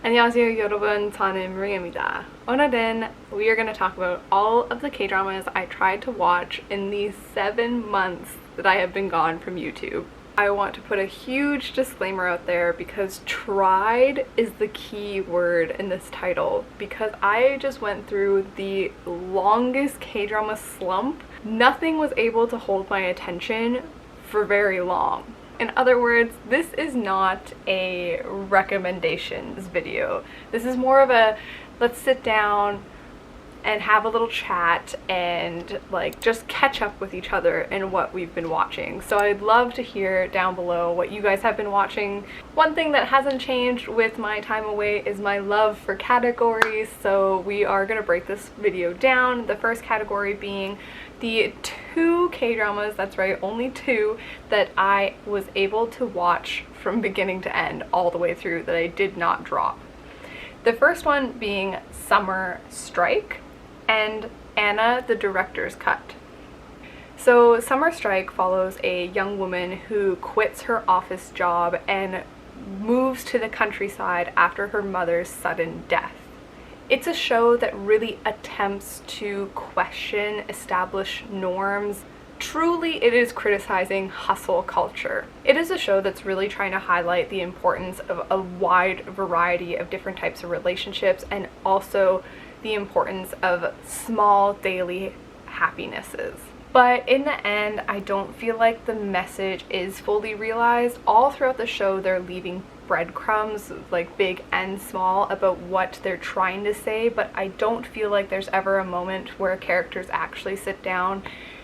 안녕하세요 여러분, 저는 Maria입니다. 오늘은 we are going to talk about all of the K-dramas I tried to watch in these 7 months that I have been gone from YouTube. I want to put a huge disclaimer out there because tried is the key word in this title, because I just went through the longest K-drama slump. Nothing was able to hold my attention for very long. In other words, this is not a recommendations video. This is more of a let's sit down and have a little chat and like just catch up with each other and what we've been watching. So I'd love to hear down below what you guys have been watching. One thing that hasn't changed with my time away is my love for categories, so we are gonna break this video down. The first category being the 2 K-dramas, that's right, only 2, that I was able to watch from beginning to end all the way through, that I did not drop. The first one being Summer Strike and Anna the Director's Cut. So Summer Strike follows a young woman who quits her office job and moves to the countryside after her mother's sudden death. It's a show that really attempts to question established norms. Truly, it is criticizing hustle culture. It is a show that's really trying to highlight the importance of a wide variety of different types of relationships, and also the importance of small daily happinesses. But in the end, I don't feel like the message is fully realized. All throughout the show, they're leaving breadcrumbs, like big and small, about what they're trying to say, but I don't feel like there's ever a moment where characters actually sit down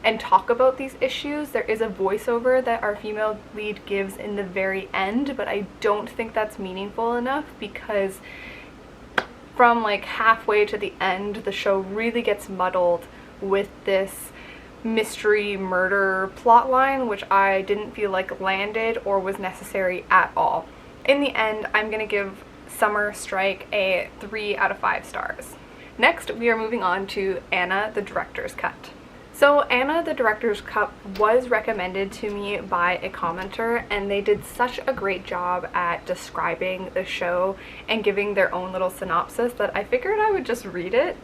and talk about these issues. There is a voiceover that our female lead gives in the very end, but I don't think that's meaningful enough, because from like halfway to the end, the show really gets muddled with this mystery murder plotline, which I didn't feel like landed or was necessary at all. In the end, I'm gonna give Summer Strike a 3 out of 5 stars. Next, we are moving on to Anna the Director's Cut. So Anna the Director's Cut was recommended to me by a commenter, and they did such a great job at describing the show and giving their own little synopsis that I figured I would just read it.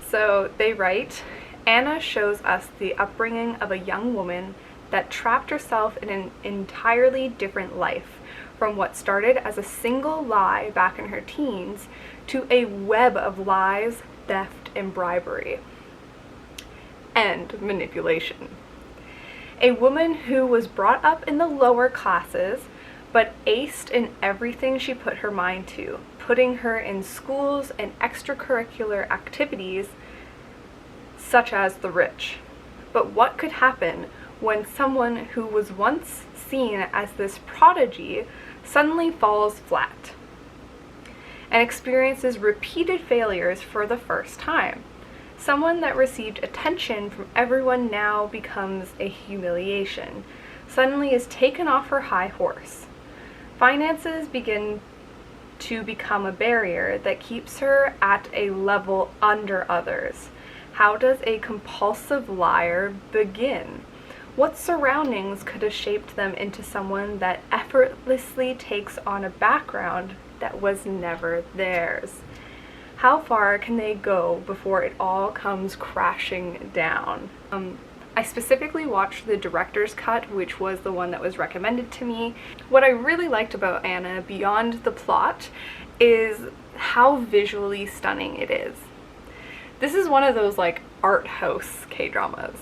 So they write, Anna shows us the upbringing of a young woman that trapped herself in an entirely different life, from what started as a single lie back in her teens to a web of lies, theft, and bribery, and manipulation. A woman who was brought up in the lower classes but aced in everything she put her mind to, putting her in schools and extracurricular activities such as the rich. But what could happen when someone who was once seen as this prodigy suddenly falls flat and experiences repeated failures for the first time? Someone that received attention from everyone now becomes a humiliation, suddenly is taken off her high horse. Finances begin to become a barrier that keeps her at a level under others. How does a compulsive liar begin? What surroundings could have shaped them into someone that effortlessly takes on a background that was never theirs? How far can they go before it all comes crashing down? I specifically watched the director's cut, which was the one that was recommended to me. What I really liked about Anna, beyond the plot, is how visually stunning it is. This is one of those like art house K-dramas.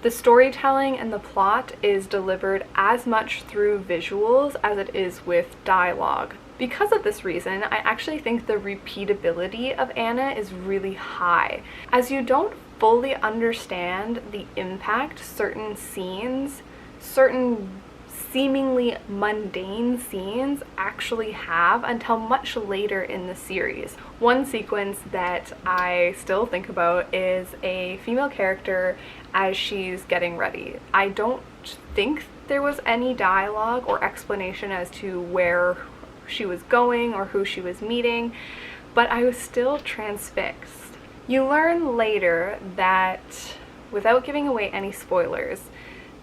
The storytelling and the plot is delivered as much through visuals as it is with dialogue. Because of this reason, I actually think the repeatability of Anna is really high, as you don't fully understand the impact certain scenes, certain seemingly mundane scenes actually have until much later in the series. One sequence that I still think about is a female character as she's getting ready. I don't think there was any dialogue or explanation as to where she was going or who she was meeting, but I was still transfixed. You learn later that, without giving away any spoilers,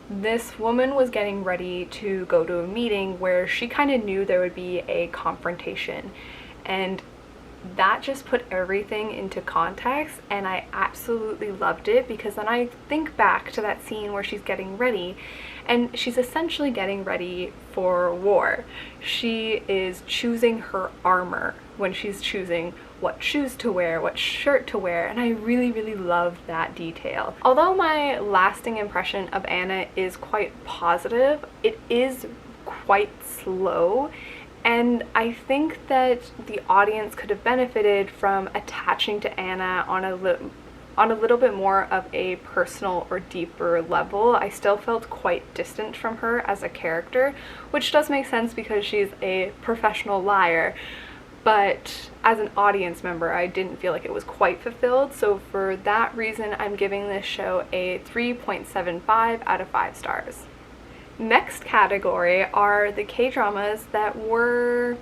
this woman was getting ready to go to a meeting where she kind of knew there would be a confrontation, and that just put everything into context, and I absolutely loved it, because then I think back to that scene where she's getting ready, and she's essentially getting ready for war. She is choosing her armor when she's choosing what shoes to wear, what shirt to wear, and I really, really love that detail. Although my lasting impression of Anna is quite positive, it is quite slow, and I think that the audience could have benefited from attaching to Anna on a little bit more of a personal or deeper level. I still felt quite distant from her as a character, which does make sense because she's a professional liar, but as an audience member, I didn't feel like it was quite fulfilled. So for that reason, I'm giving this show a 3.75 out of 5 stars. Next category are the K-dramas that were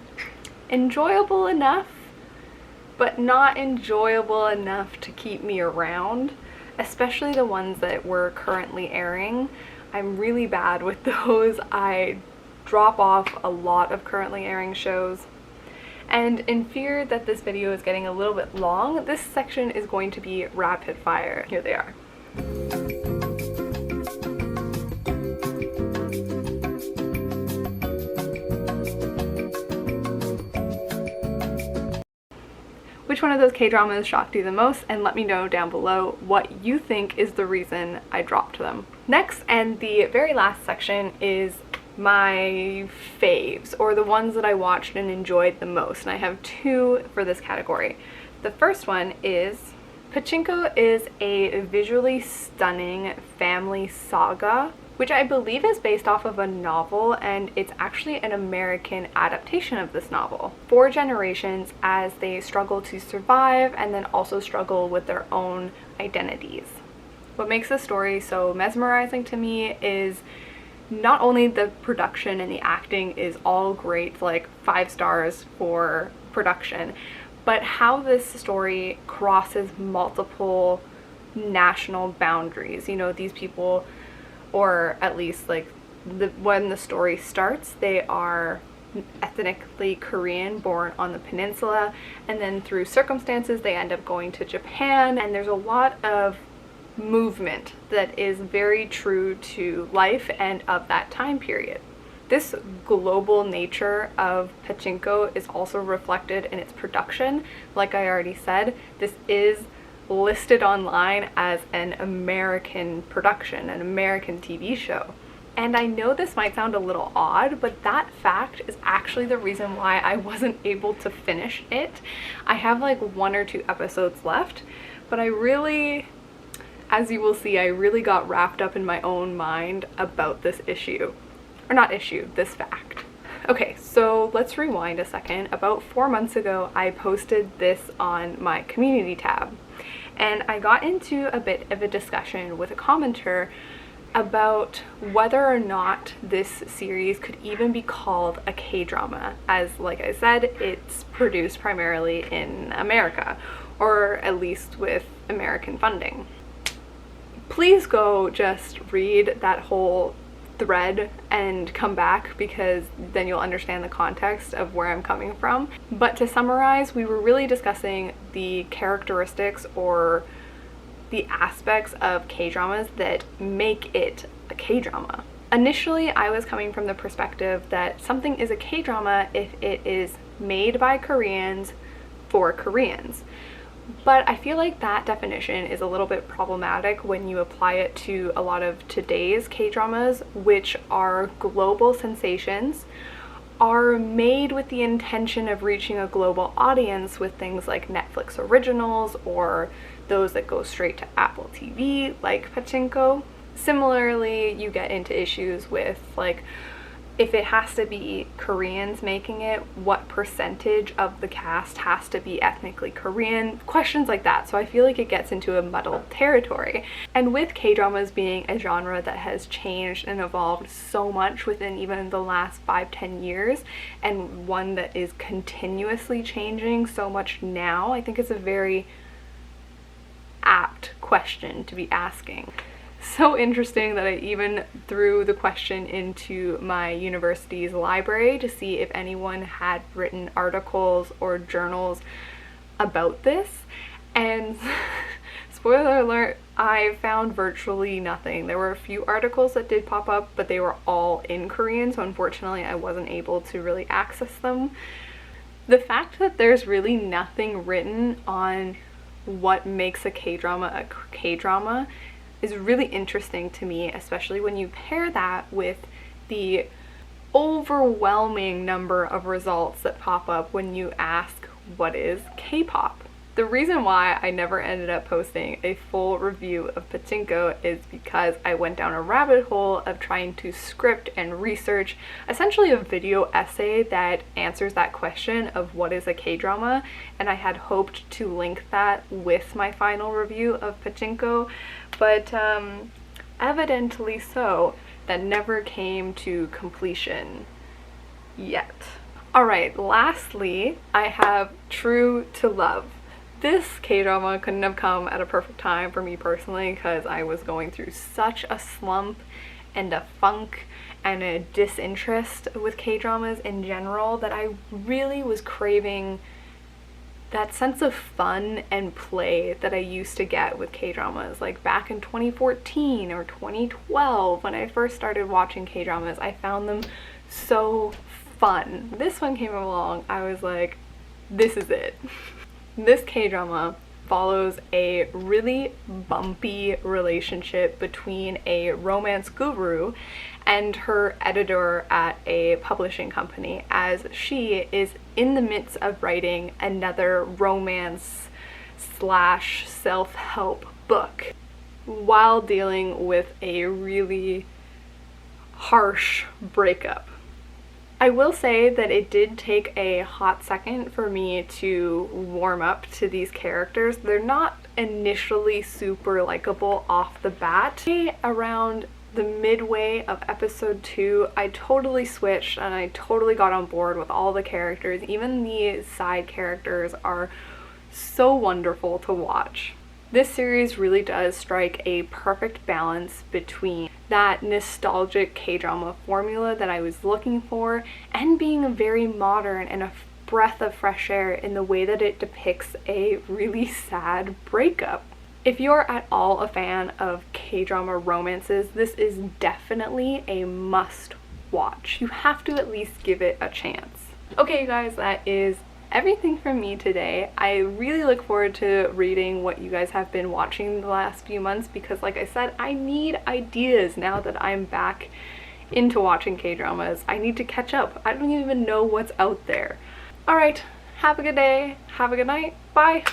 enjoyable enough, but not enjoyable enough to keep me around, especially the ones that were currently airing. I'm really bad with those. I drop off a lot of currently airing shows. And in fear that this video is getting a little bit long, this section is going to be rapid fire. Here they are. Which one of those K-dramas shocked you the most, and let me know down below what you think is the reason I dropped them. Next, and the very last section, is my faves, or the ones that I watched and enjoyed the most, and I have 2 for this category. The first one is Pachinko is a visually stunning family saga, which I believe is based off of a novel, and it's actually an American adaptation of this novel. 4 generations as they struggle to survive and then also struggle with their own identities. What makes this story so mesmerizing to me is not only the production and the acting is all great, like 5 stars for production, but how this story crosses multiple national boundaries. You know, these people, or at least like when the story starts, they are ethnically Korean, born on the peninsula, and then through circumstances they end up going to Japan, and there's a lot of movement that is very true to life and of that time period. This global nature of Pachinko is also reflected in its production. Like I already said, this is listed online as an American production, an American TV show. And I know this might sound a little odd, but that fact is actually the reason why I wasn't able to finish it. I have like 1 or 2 episodes left, but I really, as you will see, I really got wrapped up in my own mind about this issue. Or not issue, this fact. Okay, so let's rewind a second. About 4 months ago, I posted this on my community tab, and I got into a bit of a discussion with a commenter about whether or not this series could even be called a K-drama, as like I said, it's produced primarily in America, or at least with American funding. Please go just read that whole thread and come back, because then you'll understand the context of where I'm coming from. But to summarize, we were really discussing the characteristics or the aspects of K-dramas that make it a K-drama. Initially, I was coming from the perspective that something is a K-drama if it is made by Koreans for Koreans. But I feel like that definition is a little bit problematic when you apply it to a lot of today's K-dramas, which are global sensations, are made with the intention of reaching a global audience with things like Netflix originals or those that go straight to Apple TV, like Pachinko. Similarly, you get into issues with, like, if it has to be Koreans making it, what percentage of the cast has to be ethnically Korean? Questions like that. So I feel like it gets into a muddled territory. And with K-dramas being a genre that has changed and evolved so much within even the last 5-10 years, and one that is continuously changing so much now, I think it's a very apt question to be asking. so interesting that I even threw the question into my university's library to see if anyone had written articles or journals about this, and spoiler alert, I found virtually nothing. There were a few articles that did pop up, but they were all in Korean, so unfortunately I wasn't able to really access them. The fact that there's really nothing written on what makes a K-drama is really interesting to me, especially when you pair that with the overwhelming number of results that pop up when you ask what is K-pop. The reason why I never ended up posting a full review of Pachinko is because I went down a rabbit hole of trying to script and research essentially a video essay that answers that question of what is a K-drama, and I had hoped to link that with my final review of Pachinko, but evidently so, that never came to completion yet. Alright, lastly, I have True to Love. This K-drama couldn't have come at a perfect time for me personally because I was going through such a slump and a funk and a disinterest with K-dramas in general that I really was craving that sense of fun and play that I used to get with K-dramas. Like back in 2014 or 2012 when I first started watching K-dramas, I found them so fun. This one came along, I was like, this is it. This K-drama follows a really bumpy relationship between a romance guru and her editor at a publishing company, as she is in the midst of writing another romance slash self-help book while dealing with a really harsh breakup. I will say that it did take a hot second for me to warm up to these characters. They're not initially super likable off the bat. Around the midway of episode 2, I totally switched and I totally got on board with all the characters. Even the side characters are so wonderful to watch. This series really does strike a perfect balance between that nostalgic K-drama formula that I was looking for and being very modern and a breath of fresh air in the way that it depicts a really sad breakup. If you're at all a fan of K-drama romances, this is definitely a must watch. You have to at least give it a chance. Okay, you guys, that is everything from me today. I really look forward to reading what you guys have been watching the last few months because, like I said, I need ideas now that I'm back into watching K-dramas. I need to catch up. I don't even know what's out there. Alright, have a good day, have a good night, bye!